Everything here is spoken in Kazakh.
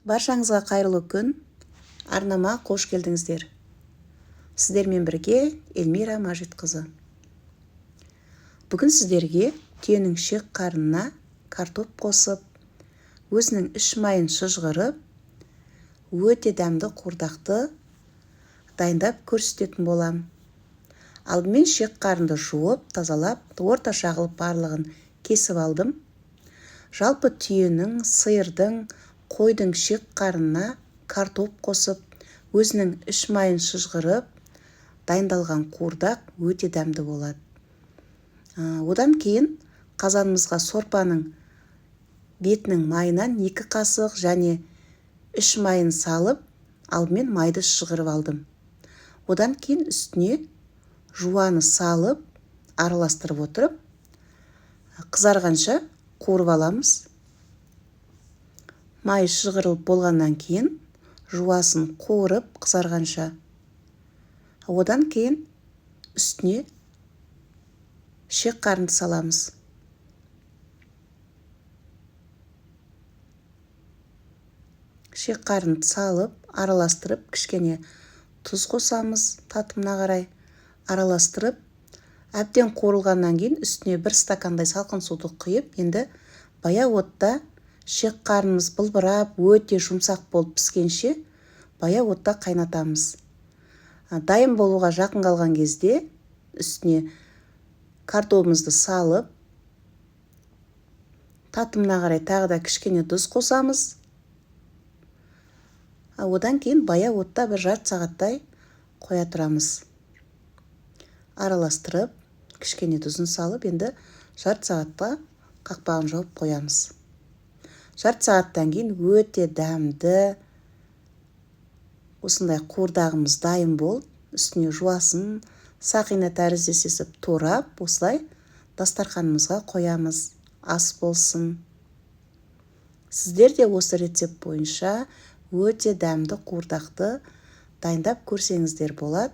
Баршаңызға қайырлы күн. Арнама қош келдіңіздер. Сіздермен бірге Эльмира Мажитқызы. Бүгін сіздерге түйенің шек қарынына картоп қосып, өзінің іш майын шыжғырып, өте дәмді қуырдақты дайындап көрсететін болам. Алдымен шек қарынды жуып, тазалап, орташа қылып барлығын кесіп алдым. Жалпы түйенің, сиырдың, қойдың шек қарынына картоп қосып, өзінің іш майын шыжғырып, дайындалған қуырдақ өте дәмді болады. Одан кейін қазанымызға сорпаның бетінің майынан 2 қасық және іш майын салып, алдымен майды шыжғырып алдым. Одан кейін үстіне жуаны салып, араластырып отырып, қызарғанша қуырып аламыз. Май шыжғырылып болғаннан кейін жуасын қуырып қызарғанша. Одан кейін үстіне шек қарынды саламыз. Шек қарынды салып, араластырып, кішкене тұз қосамыз татымына қарай. Араластырып, әбден қуырылғаннан кейін үстіне 1 стакандай салқын суды құйып, енді баяу отта шек қарынымыз былбырап, өте жұмсақ болып піскенше баяу отта қайнатамыз. Дайын болуға жақын қалған кезде үстіне картопымызды салып, татымына қарай тағы да кішкене тұз қосамыз. Одан кейін баяу отта 1 жарты сағаттай қоя тұрамыз. Араластырып, кішкене тұзын салып, енді жарты сағатқа қақпағын жауып қоямыз. Жарты сағаттан кейін өте дәмді осындай қуырдағымыз дайын болды. Үстіне жуасын, сақина тәрізді сесіп турап, осылай дастарханымызға қоямыз. Ас болсын. Сіздер де осы рецепт бойынша өте дәмді қуырдақты дайындап көрсеңіздер болады.